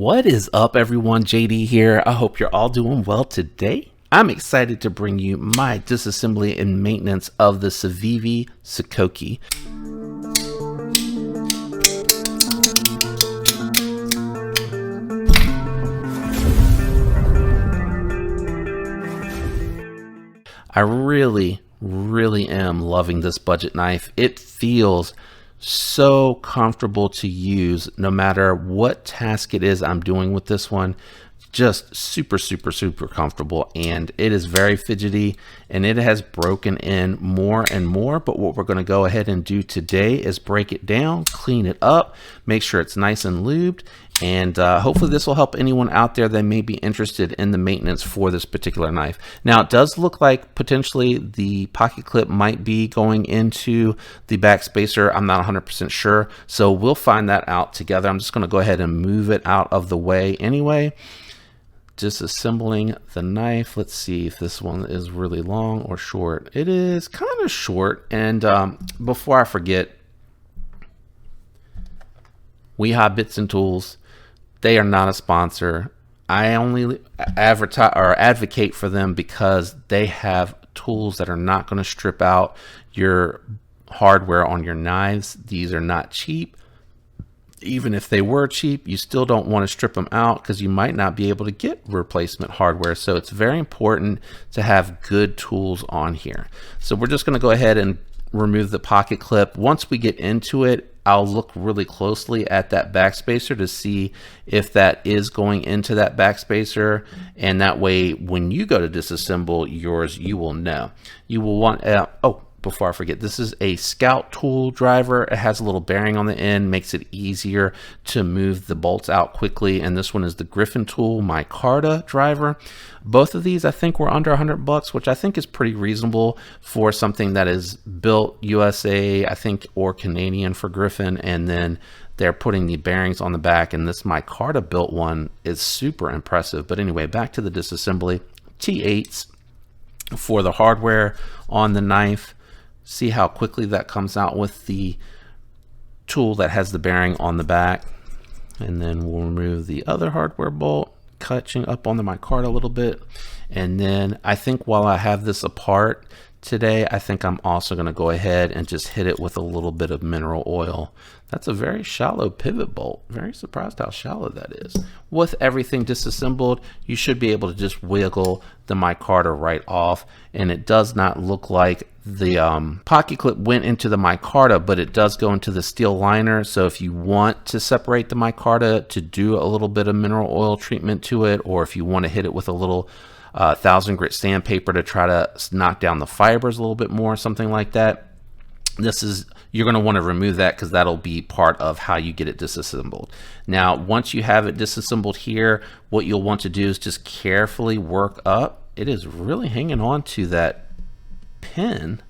What is up, everyone? JD here. I hope you're all doing well today. I'm excited to bring you my disassembly and maintenance of the Civivi Sokoke. I really am loving this budget knife. It feels so comfortable to use no matter what task it is I'm doing with this one. Just super comfortable, and it is very fidgety, and it has broken in more and more. But what we're going to go ahead and do today is break it down, clean it up, make sure it's nice and lubed, and hopefully this will help anyone out there that may be interested in the maintenance for this particular knife. Now, it does look like potentially the pocket clip might be going into the back spacer. I'm not 100% sure, so we'll find that out together. I'm just going to go ahead and move it out of the way anyway. Disassembling the knife. Let's see if this one is really long or short. It is kind of short. And before I forget, Weha Bits and Tools, they are not a sponsor. I only advertise or advocate for them because they have tools that are not going to strip out your hardware on your knives. These are not cheap. Even if they were cheap, you still don't want to strip them out because you might not be able to get replacement hardware. So it's very important to have good tools on here. So we're just going to go ahead and remove the pocket clip. Once we get into it, I'll look really closely at that backspacer to see if that is going into that backspacer, and that way when you go to disassemble yours, you will know. You will want before I forget, this is a Scout tool driver. It has a little bearing on the end, makes it easier to move the bolts out quickly. And this one is the Griffin tool Micarta driver. Both of these I think were under $100, which I think is pretty reasonable for something that is built USA, I think, or Canadian for Griffin. And then they're putting the bearings on the back, and this Micarta built one is super impressive. But anyway, back to the disassembly. T8s for the hardware on the knife. See how quickly that comes out with the tool that has the bearing on the back. And then we'll remove the other hardware bolt, catching up on the micarta a little bit. And then I think while I have this apart today, I think I'm also going to go ahead and just hit it with a little bit of mineral oil. That's a very shallow pivot bolt. Very surprised how shallow that is. With everything disassembled, you should be able to just wiggle the micarta right off, and it does not look like the pocket clip went into the micarta, but it does go into the steel liner. So if you want to separate the micarta to do a little bit of mineral oil treatment to it, or if you want to hit it with a little 1000 grit sandpaper to try to knock down the fibers a little bit more, something like that, you're going to want to remove that because that'll be part of how you get it disassembled. Now, once you have it disassembled here, what you'll want to do is just carefully work up. It is really hanging on to that pin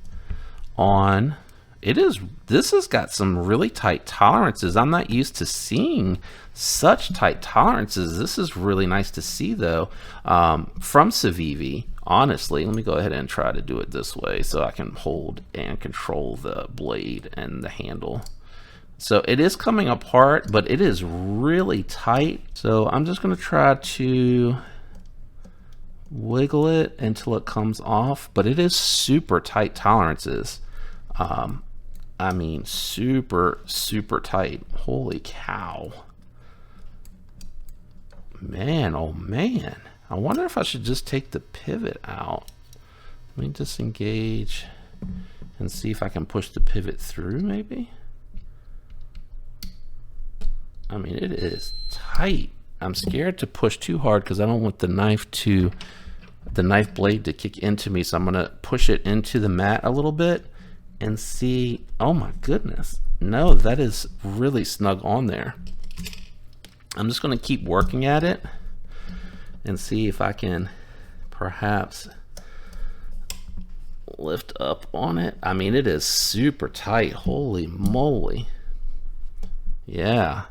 on. This has got some really tight tolerances. I'm not used to seeing such tight tolerances. This is really nice to see, though, from Civivi. Honestly, let me go ahead and try to do it this way so I can hold and control the blade and the handle. So it is coming apart, but it is really tight. So I'm just going to try to wiggle it until it comes off, but it is super tight tolerances. I mean, super tight. Holy cow. Man, oh man. I wonder if I should just take the pivot out. Let me disengage and see if I can push the pivot through, maybe. I mean, it is tight. I'm scared to push too hard because I don't want the knife blade to kick into me. So I'm gonna push it into the mat a little bit and see. Oh my goodness. No, that is really snug on there. I'm just gonna keep working at it and see if I can perhaps lift up on it. I mean, it is super tight. Holy moly. Yeah.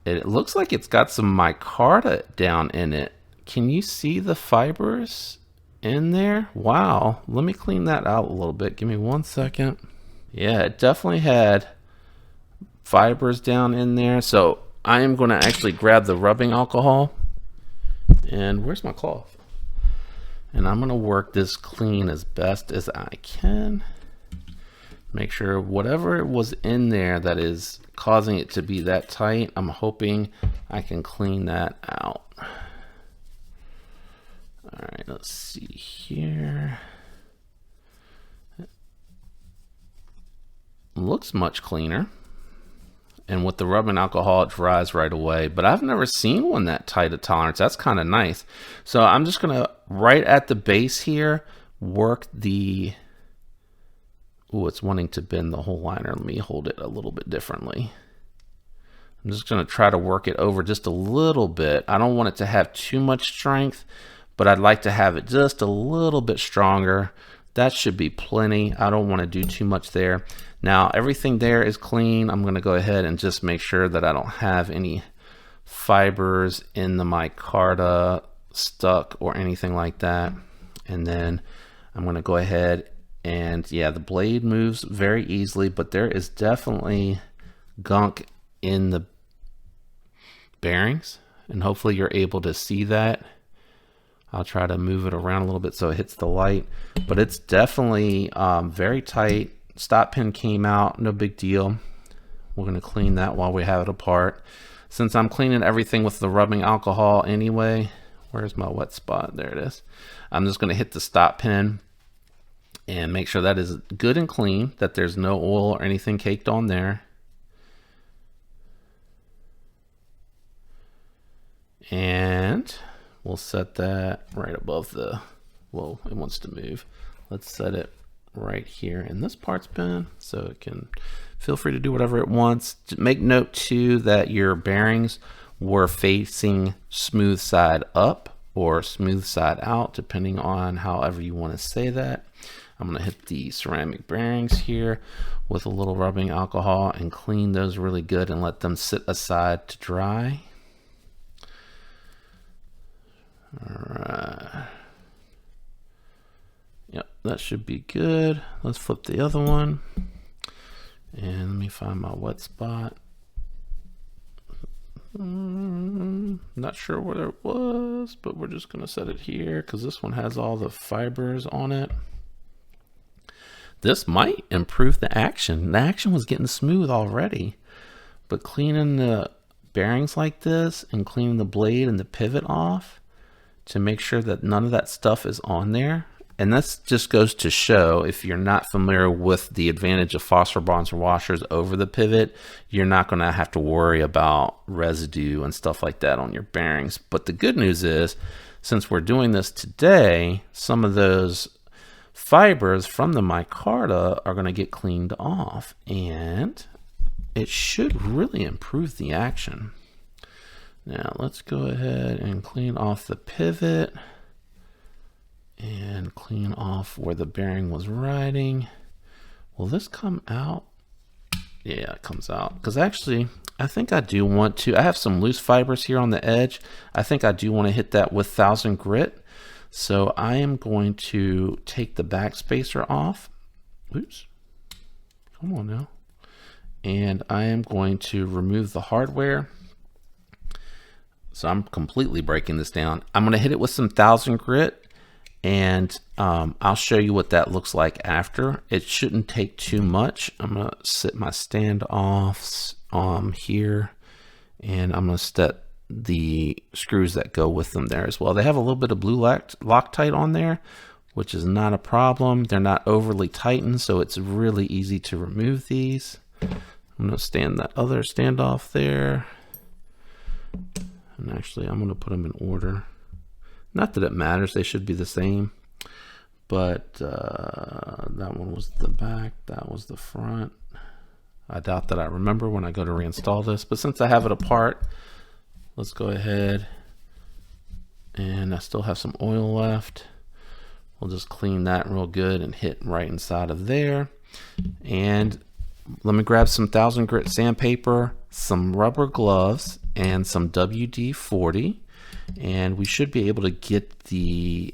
It looks like it's got some micarta down in it. Can you see the fibers in there? Wow. Let me clean that out a little bit. Give me 1 second. Yeah, it definitely had fibers down in there. So I am going to actually grab the rubbing alcohol, and where's my cloth? And I'm going to work this clean as best as I can. Make sure whatever was in there that is causing it to be that tight, I'm hoping I can clean that out. All right, let's see here. Looks much cleaner. And with the rubbing alcohol, it dries right away. But I've never seen one that tight a tolerance. That's kind of nice. So I'm just going to, right at the base here, work the... Ooh, it's wanting to bend the whole liner. Let me hold it a little bit differently. I'm just going to try to work it over just a little bit. I don't want it to have too much strength, but I'd like to have it just a little bit stronger. That should be plenty. I don't want to do too much there. Now everything there is clean. I'm going to go ahead and just make sure that I don't have any fibers in the micarta stuck or anything like that. And then I'm going to go ahead and yeah, the blade moves very easily, but there is definitely gunk in the bearings, and hopefully you're able to see that. I'll try to move it around a little bit so it hits the light, but it's definitely very tight. Stop pin came out, no big deal. We're going to clean that while we have it apart. Since I'm cleaning everything with the rubbing alcohol anyway, where's my wet spot? There it is. I'm just going to hit the stop pin and make sure that is good and clean, that there's no oil or anything caked on there. And we'll set that right above the, whoa, it wants to move. Let's set it right here in this parts bin so it can feel free to do whatever it wants. Make note too that your bearings were facing smooth side up or smooth side out, depending on however you want to say that. I'm going to hit the ceramic bearings here with a little rubbing alcohol and clean those really good and let them sit aside to dry. All right. Yep, that should be good. Let's flip the other one. And let me find my wet spot. Not sure where it was, but we're just going to set it here because this one has all the fibers on it. This might improve the action. The action was getting smooth already, but cleaning the bearings like this and cleaning the blade and the pivot off to make sure that none of that stuff is on there. And this just goes to show, if you're not familiar with the advantage of phosphor bonds or washers over the pivot, you're not going to have to worry about residue and stuff like that on your bearings. But the good news is, since we're doing this today, some of those fibers from the micarta are going to get cleaned off, and it should really improve the action. Now let's go ahead and clean off the pivot and clean off where the bearing was riding. Will this come out? Yeah, it comes out. Because actually, I think I do want to, I have some loose fibers here on the edge. I think I do want to hit that with 1000 grit. So I am going to take the back spacer off. Oops. Come on now. And I am going to remove the hardware. So I'm completely breaking this down. I'm going to hit it with some 1000 grit, and I'll show you what that looks like after. It shouldn't take too much. I'm going to set my standoffs here, and I'm going to set the screws that go with them there as well. They have a little bit of blue Loctite on there, which is not a problem. They're not overly tightened, so it's really easy to remove these. I'm going to stand that other standoff there. And actually, I'm going to put them in order. Not that it matters, they should be the same. But that one was the back, that was the front. I doubt that I remember when I go to reinstall this, but since I have it apart, let's go ahead, and I still have some oil left. We'll just clean that real good and hit right inside of there. And let me grab some 1000 grit sandpaper, some rubber gloves, and some WD-40, and we should be able to get the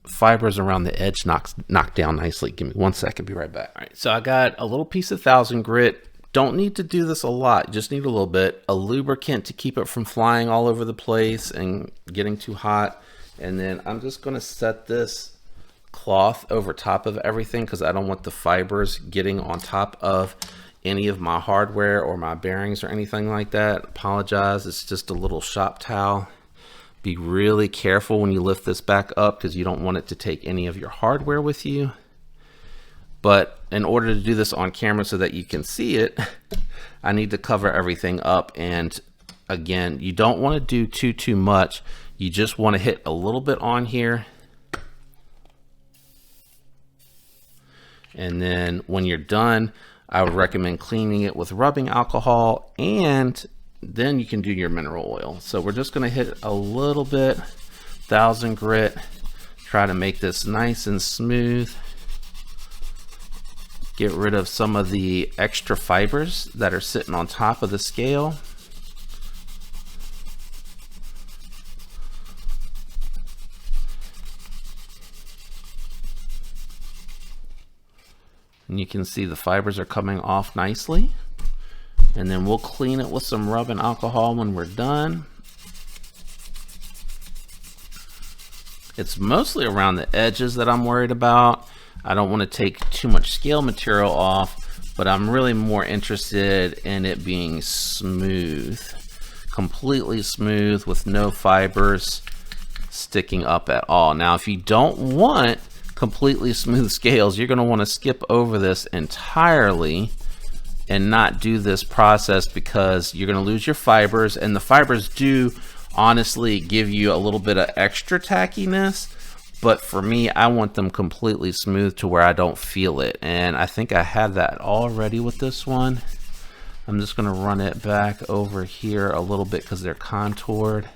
fibers around the edge knocked down nicely. Give me 1 second, be right back. All right, so I got a little piece of 1000 grit Don't need to do this a lot, you just need a little bit. A lubricant to keep it from flying all over the place and getting too hot. And then I'm just going to set this cloth over top of everything because I don't want the fibers getting on top of any of my hardware or my bearings or anything like that. Apologize, it's just a little shop towel. Be really careful when you lift this back up because you don't want it to take any of your hardware with you. But in order to do this on camera so that you can see it, I need to cover everything up. And again, you don't want to do too much. You just want to hit a little bit on here. And then when you're done, I would recommend cleaning it with rubbing alcohol, and then you can do your mineral oil. So we're just going to hit a little bit, 1000 grit, try to make this nice and smooth. Get rid of some of the extra fibers that are sitting on top of the scale. And you can see the fibers are coming off nicely. And then we'll clean it with some rubbing alcohol when we're done. It's mostly around the edges that I'm worried about. I don't want to take too much scale material off, but I'm really more interested in it being smooth, completely smooth with no fibers sticking up at all. Now, if you don't want completely smooth scales, you're going to want to skip over this entirely and not do this process because you're going to lose your fibers, and the fibers do honestly give you a little bit of extra tackiness. But for me, I want them completely smooth to where I don't feel it. And I think I have that already with this one. I'm just going to run it back over here a little bit because they're contoured.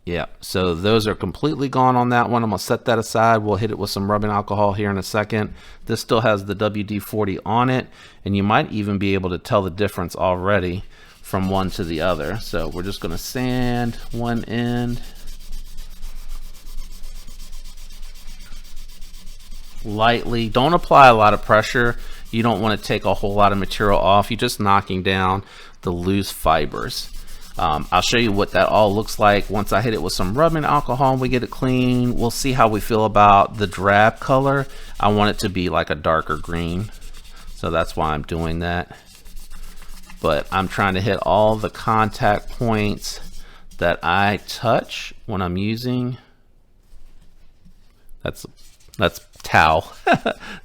Yeah, so those are completely gone on that one. I'm going to set that aside. We'll hit it with some rubbing alcohol here in a second. This still has the WD-40 on it, and you might even be able to tell the difference already from one to the other. So we're just going to sand one end. Lightly. Don't apply a lot of pressure. You don't want to take a whole lot of material off. You're just knocking down the loose fibers. I'll show you what that all looks like once I hit it with some rubbing alcohol and we get it clean. We'll see how we feel about the drab color. I want it to be like a darker green, so that's why I'm doing that. But I'm trying to hit all the contact points that I touch when I'm using. That's towel.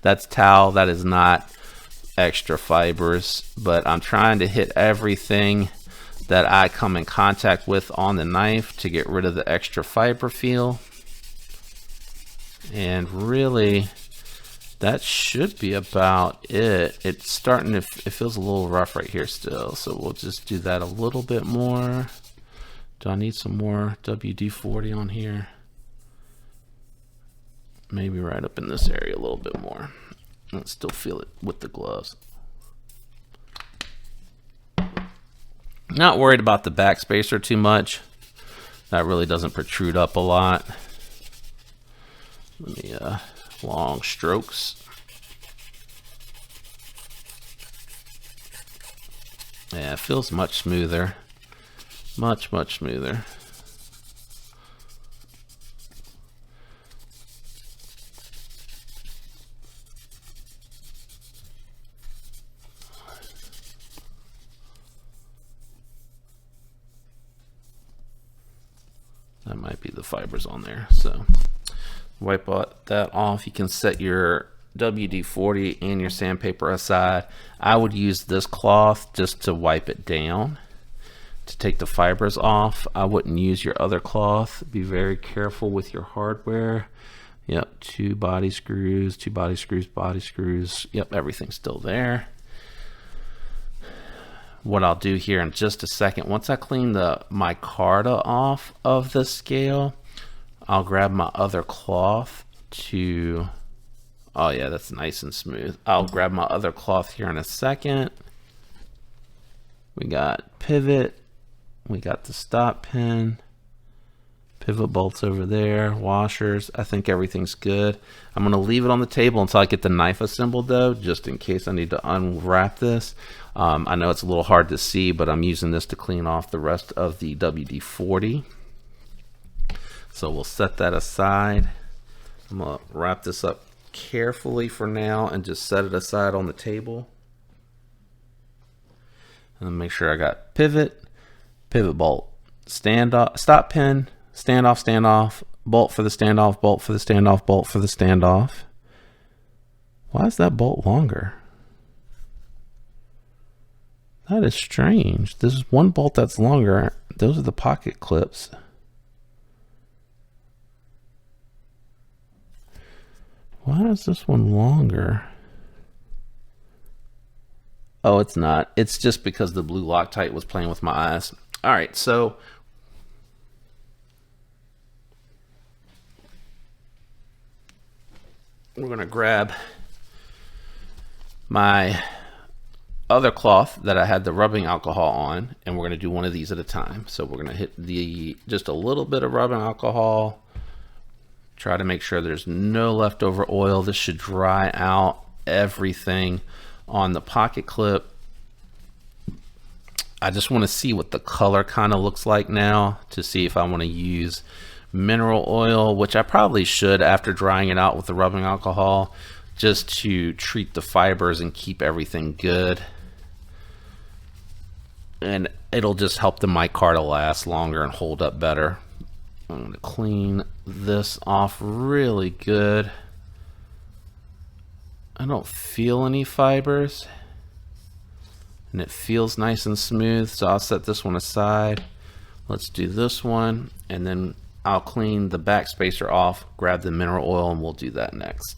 That's towel. That is not extra fibers, but I'm trying to hit everything that I come in contact with on the knife to get rid of the extra fiber feel. And really, that should be about it. It's starting to, it feels a little rough right here still, so we'll just do that a little bit more. Do I need some more WD-40 on here? Maybe right up in this area a little bit more. Let's still feel it with the gloves. Not worried about the backspacer too much. That really doesn't protrude up a lot. Let me long strokes. Yeah, it feels much smoother. Much smoother. That might be the fibers on there. So wipe that off. You can set your WD-40 and your sandpaper aside. I would use this cloth just to wipe it down to take the fibers off. I wouldn't use your other cloth. Be very careful with your hardware. Yep, 2 body screws, 2 body screws, body screws. Yep, everything's still there. What I'll do here in just a second, once I clean the micarta off of the scale, I'll grab my other cloth to, oh yeah, that's nice and smooth. I'll grab my other cloth here in a second. We got pivot, we got the stop pin, Pivot bolts over there, washers. I think everything's good. I'm going to leave it on the table until I get the knife assembled though, just in case I need to unwrap this. I know it's a little hard to see, but I'm using this to clean off the rest of the WD-40. So we'll set that aside. I'm going to wrap this up carefully for now and just set it aside on the table. And make sure I got pivot bolt, standoff, stop pin, standoff, bolt for the standoff, bolt for the standoff, bolt for the standoff. Why is that bolt longer? That is strange. There's one bolt that's longer. Those are the pocket clips. Why is this one longer? Oh, it's not. It's just because the blue Loctite was playing with my eyes. All right, so we're going to grab my other cloth that I had the rubbing alcohol on, and we're going to do one of these at a time. So we're going to hit just a little bit of rubbing alcohol. Try to make sure there's no leftover oil. This should dry out everything on the pocket clip. I just want to see what the color kind of looks like now to see if I want to use mineral oil, which I probably should after drying it out with the rubbing alcohol, just to treat the fibers and keep everything good. And it'll just help the micarta last longer and hold up better. I'm going to clean this off really good. I don't feel any fibers, and it feels nice and smooth, so I'll set this one aside. Let's do this one, and then I'll clean the back spacer off, grab the mineral oil, and we'll do that next.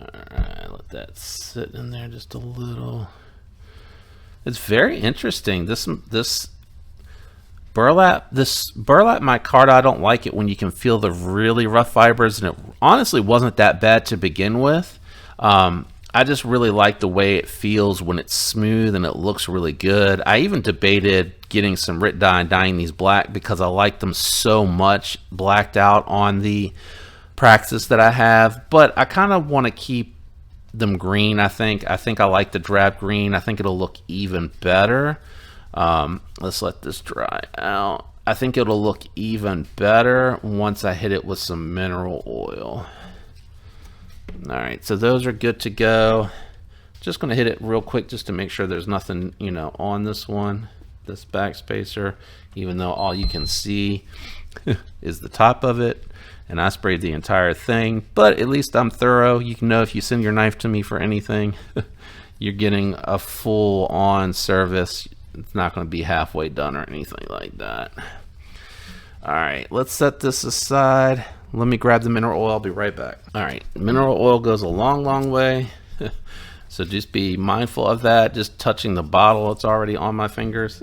Alright, let that sit in there just a little. It's very interesting. This burlap micarta, I don't like it when you can feel the really rough fibers, and it honestly wasn't that bad to begin with. I just really like the way it feels when it's smooth and it looks really good. I even debated getting some RIT dye and dyeing these black because I like them so much blacked out on the Praxis that I have, but I kind of want to keep them green. I think I like the drab green. I think it'll look even better. Let's let this dry out. I think it'll look even better once I hit it with some mineral oil. All right, so those are good to go. Just going to hit it real quick just to make sure there's nothing, on this one, this back spacer, even though all you can see is the top of it. And I sprayed the entire thing, but at least I'm thorough. You can know if you send your knife to me for anything, you're getting a full-on service. It's not going to be halfway done or anything like that. All right, let's set this aside. Let me grab the mineral oil. I'll be right back. All right, mineral oil goes a long, long way. So just be mindful of that. Just touching the bottle, it's already on my fingers,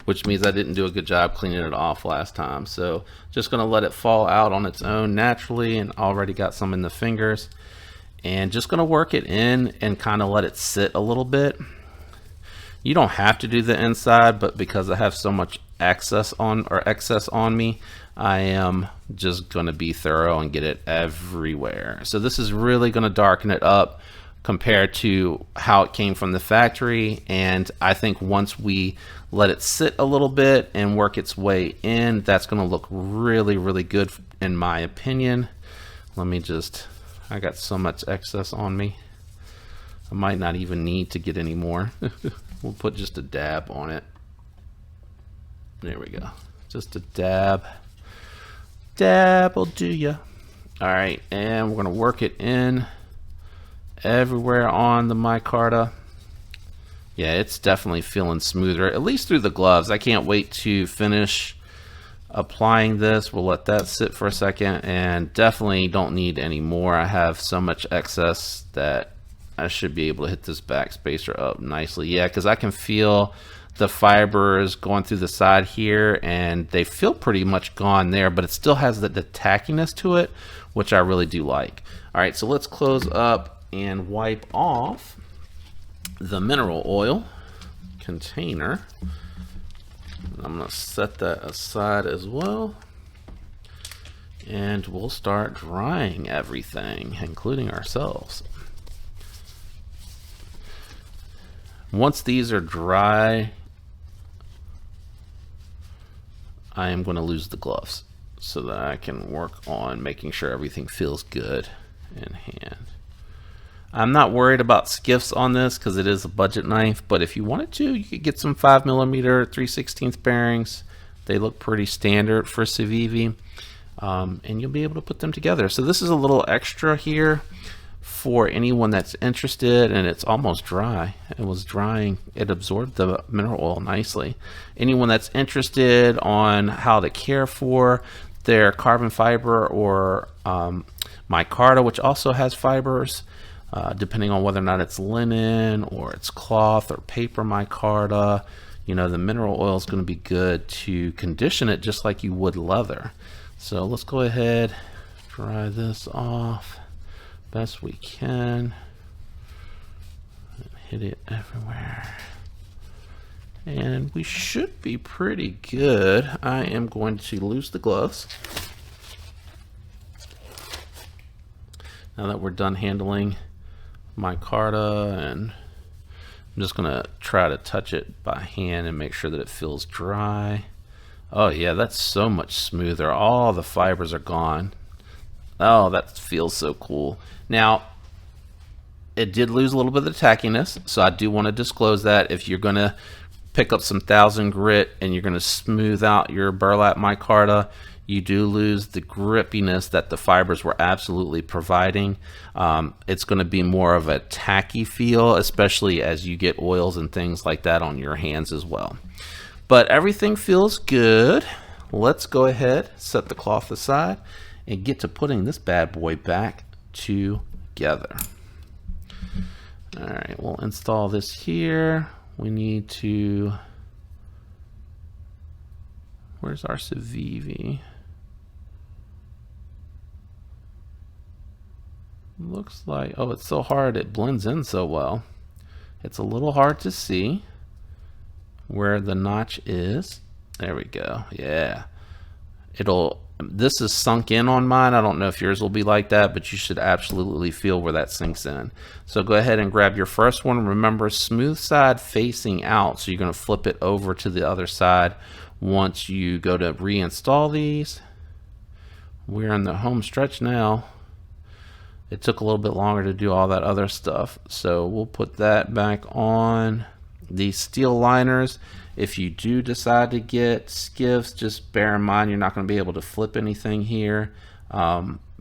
which means I didn't do a good job cleaning it off last time. So just gonna let it fall out on its own naturally, and already got some in the fingers. And just gonna work it in and kind of let it sit a little bit. You don't have to do the inside, but because I have so much excess on me, I am just gonna be thorough and get it everywhere. So this is really gonna darken it up compared to how it came from the factory, and I think once we let it sit a little bit and work its way in, that's going to look really, really good in my opinion. I got so much excess on me, I might not even need to get any more. We'll put just a dab on it. There we go, just a dab will do ya. All right, and we're going to work it in everywhere on the micarta. Yeah, it's definitely feeling smoother, at least through the gloves. I can't wait to finish applying this. We'll let that sit for a second, and definitely don't need any more. I have so much excess that I should be able to hit this back spacer up nicely. Yeah, because I can feel the fibers going through the side here, and they feel pretty much gone there, but it still has the tackiness to it, which I really do like. All right, so let's close up and wipe off the mineral oil container. I'm going to set that aside as well. And we'll start drying everything, including ourselves. Once these are dry, I am going to lose the gloves so that I can work on making sure everything feels good in hand. I'm not worried about skiffs on this because it is a budget knife, but if you wanted to, you could get some 5mm 3/16 bearings. They look pretty standard for Civivi, and you'll be able to put them together. So this is a little extra here for anyone that's interested, and it's almost dry. It was drying. It absorbed the mineral oil nicely. Anyone that's interested on how to care for their carbon fiber or micarta, which also has fibers, depending on whether or not it's linen or it's cloth or paper micarta, you know, the mineral oil is going to be good to condition it just like you would leather. So let's go ahead, dry this off best we can. Hit it everywhere. And we should be pretty good. I am going to lose the gloves. Now that we're done handling micarta, and I'm just gonna try to touch it by hand and make sure that it feels dry. Oh yeah, that's so much smoother. All the fibers are gone. Oh, that feels so cool. Now, it did lose a little bit of the tackiness, so I do want to disclose that. If you're gonna pick up some 1000 grit and you're gonna smooth out your burlap micarta, you do lose the grippiness that the fibers were absolutely providing. It's going to be more of a tacky feel, especially as you get oils and things like that on your hands as well. But everything feels good. Let's go ahead, set the cloth aside, and get to putting this bad boy back together. All right, we'll install this here. We need to, where's our Civivi? Looks like, oh, it's so hard, it blends in so well. It's a little hard to see where the notch is. There we go. Yeah, this is sunk in on mine. I don't know if yours will be like that, but you should absolutely feel where that sinks in. So go ahead and grab your first one. Remember, smooth side facing out, so you're going to flip it over to the other side once you go to reinstall these. We're in the home stretch now. It took a little bit longer to do all that other stuff, so we'll put that back on. These steel liners, if you do decide to get skiffs, just bear in mind you're not going to be able to flip anything here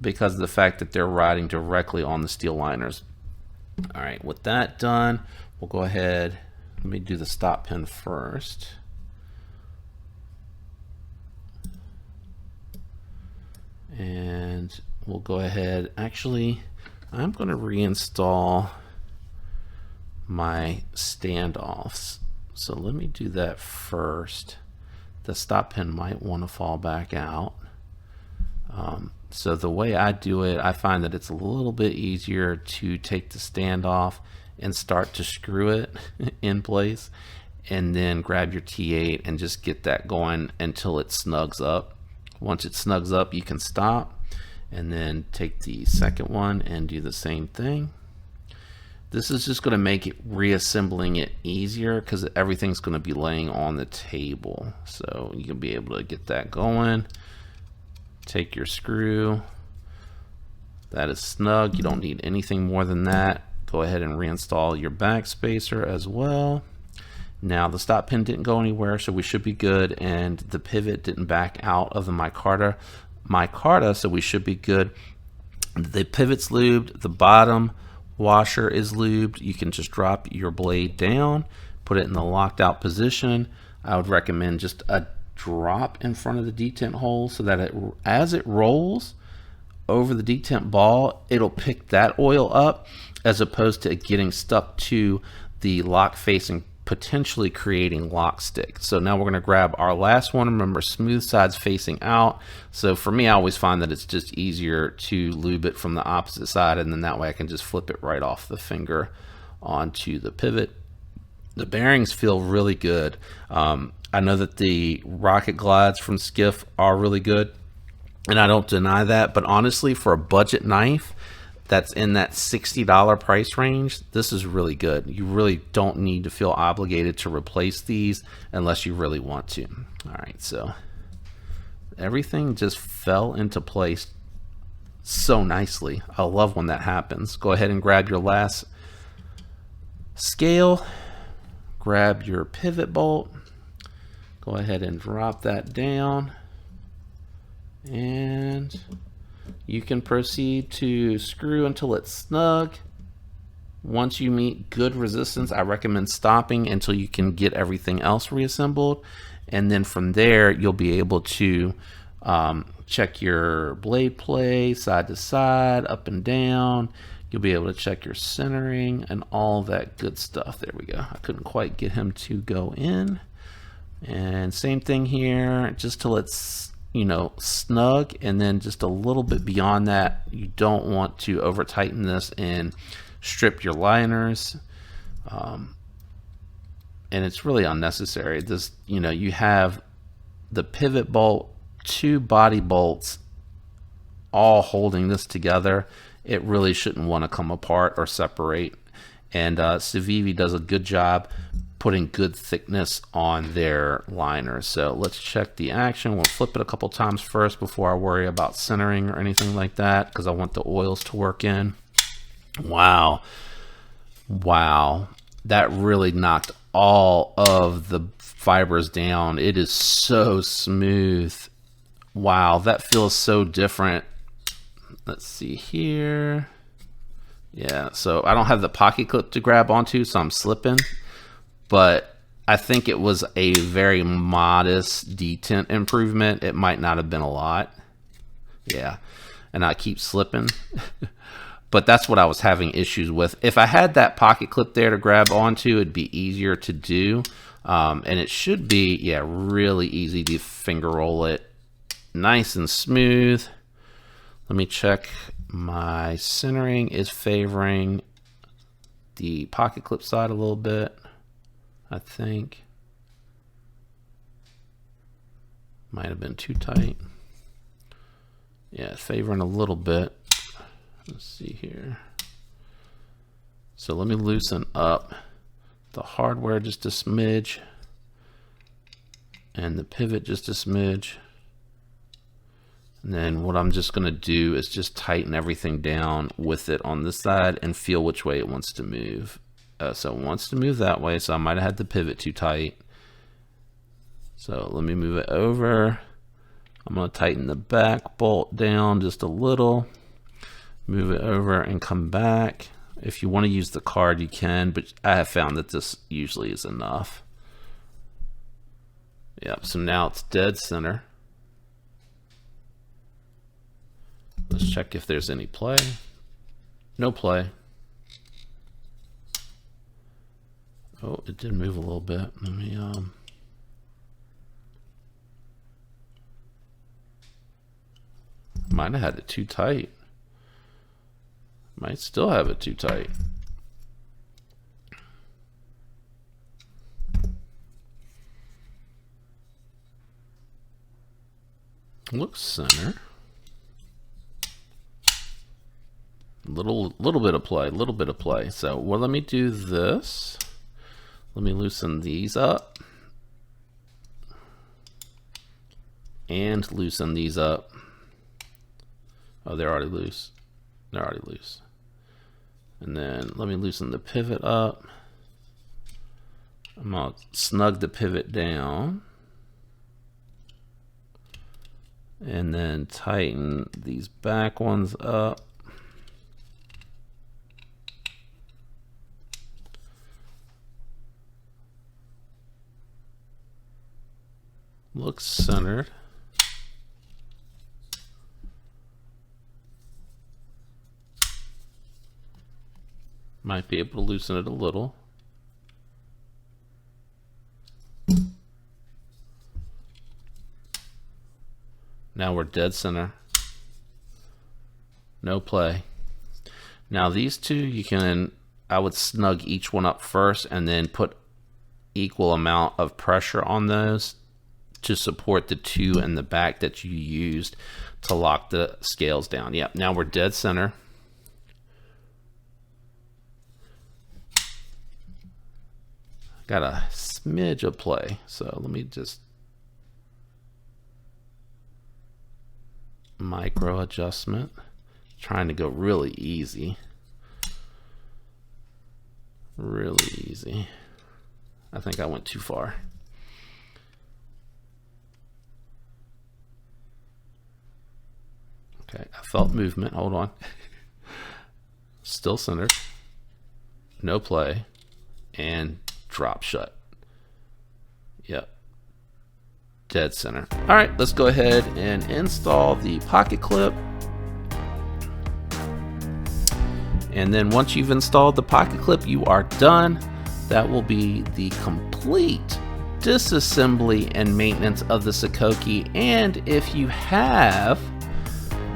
because of the fact that they're riding directly on the steel liners. All right, with that done, we'll go ahead. Let me do the stop pin first. And we'll go ahead. Actually, I'm going to reinstall my standoffs. So let me do that first. The stop pin might want to fall back out. So the way I do it, I find that it's a little bit easier to take the standoff and start to screw it in place, and then grab your T8 and just get that going until it snugs up. Once it snugs up, you can stop and then take the second one and do the same thing. This is just going to make it reassembling it easier because everything's going to be laying on the table. So you can be able to get that going. Take your screw. That is snug. You don't need anything more than that. Go ahead and reinstall your back spacer as well. Now the stop pin didn't go anywhere, so we should be good, and the pivot didn't back out of the micarta, so we should be good. The pivot's lubed, the bottom washer is lubed. You can just drop your blade down, put it in the locked out position. I would recommend just a drop in front of the detent hole so that as it rolls over the detent ball, it'll pick that oil up as opposed to it getting stuck to the lock facing, potentially creating lock stick. So now we're going to grab our last one. Remember, smooth sides facing out. So for me, I always find that it's just easier to lube it from the opposite side, and then that way I can just flip it right off the finger onto the pivot. The bearings feel really good. I know that the rocket glides from Skiff are really good, and I don't deny that. But honestly, for a budget knife that's in that $60 price range, this is really good. You really don't need to feel obligated to replace these unless you really want to. All right, so everything just fell into place so nicely. I love when that happens. Go ahead and grab your last scale, grab your pivot bolt, go ahead and drop that down, and you can proceed to screw until it's snug. Once you meet good resistance, I recommend stopping until you can get everything else reassembled, and then from there you'll be able to check your blade play side to side, up and down. You'll be able to check your centering and all that good stuff. There we go. I couldn't quite get him to go in. And same thing here, just till it's, you know, snug, and then just a little bit beyond that. You don't want to over tighten this and strip your liners. And it's really unnecessary. This, you know, you have the pivot bolt, 2 body bolts all holding this together. It really shouldn't want to come apart or separate, and Civivi does a good job putting good thickness on their liners. So let's check the action. We'll flip it a couple times first before I worry about centering or anything like that, because I want the oils to work in. Wow, that really knocked all of the fibers down. It is so smooth. Wow, that feels so different. Let's see here. Yeah, so I don't have the pocket clip to grab onto, so I'm slipping. But I think it was a very modest detent improvement. It might not have been a lot. Yeah, and I keep slipping. But that's what I was having issues with. If I had that pocket clip there to grab onto, it'd be easier to do. And it should be, yeah, really easy to finger roll it. Nice and smooth. Let me check. My centering is favoring the pocket clip side a little bit, I think. Might have been too tight. Yeah, favoring a little bit. Let's see here. So let me loosen up the hardware just a smidge, and the pivot just a smidge. And then what I'm just going to do is just tighten everything down with it on this side and feel which way it wants to move. So it wants to move that way, so I might have had the pivot too tight. So let me move it over. I'm going to tighten the back bolt down just a little. Move it over and come back. If you want to use the card, you can, but I have found that this usually is enough. Yep, so now it's dead center. Let's check if there's any play. No play. Oh, it did move a little bit. Let me might have had it too tight. Might still have it too tight. Looks center. Little bit of play, So, well, let me do this. Let me loosen these up and loosen these up. Oh, they're already loose. They're already loose. And then let me loosen the pivot up. I'm gonna snug the pivot down, and then tighten these back ones up. Looks centered. Might be able to loosen it a little. Now we're dead center. No play. Now these two, you can, I would snug each one up first and then put equal amount of pressure on those to support the two in the back that you used to lock the scales down. Yep, now we're dead center. Got a smidge of play, so let me just micro adjustment. Trying to go really easy. Really easy. I think I went too far. Okay, I felt movement. Hold on. Still centered. No play. And drop shut. Yep. Dead center. All right, let's go ahead and install the pocket clip. And then once you've installed the pocket clip, you are done. That will be the complete disassembly and maintenance of the Sokoke. And if you have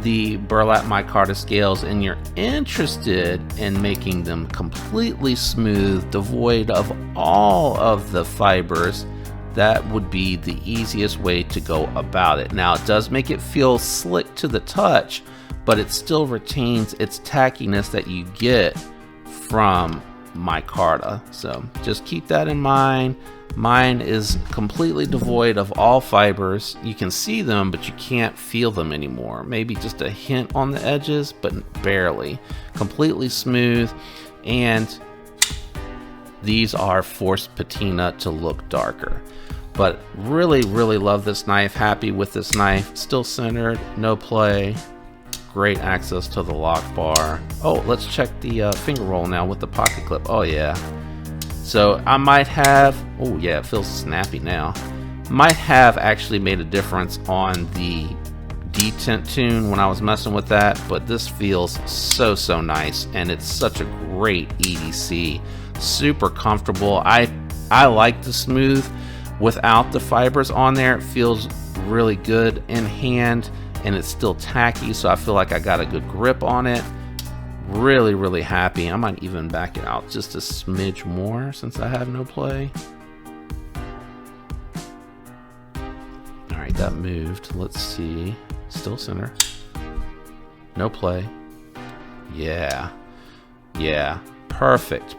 the burlap micarta scales and you're interested in making them completely smooth, devoid of all of the fibers, that would be the easiest way to go about it. Now, it does make it feel slick to the touch, but it still retains its tackiness that you get from micarta. So just keep that in mind. Mine is completely devoid of all fibers. You can see them, but you can't feel them anymore. Maybe just a hint on the edges, but barely. Completely smooth. And these are forced patina to look darker. But really, really love this knife. Happy with this knife. Still centered, no play. Great access to the lock bar. Oh, let's check the finger roll now with the pocket clip. Oh yeah. So I might have, oh yeah, it feels snappy now. Might have actually made a difference on the detent tune when I was messing with that, but this feels so nice, and it's such a great EDC. Super comfortable. I like the smooth without the fibers on there. It feels really good in hand, and it's still tacky, so I feel like I got a good grip on it. Really, really happy. I might even back it out just a smidge more since I have no play. All right, that moved. Let's see. Still center. No play. Yeah. Perfect.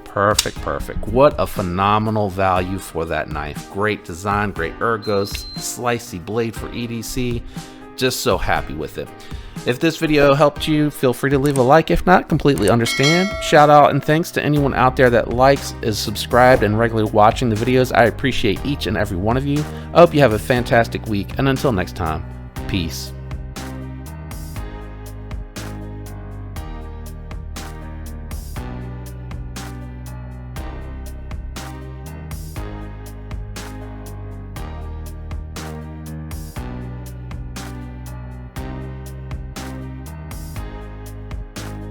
What a phenomenal value for that knife. Great design, great ergos, slicey blade for EDC. Just so happy with it. If this video helped you, feel free to leave a like. If not, completely understand. Shout out and thanks to anyone out there that likes, is subscribed, and regularly watching the videos. I appreciate each and every one of you. I hope you have a fantastic week, and until next time, peace.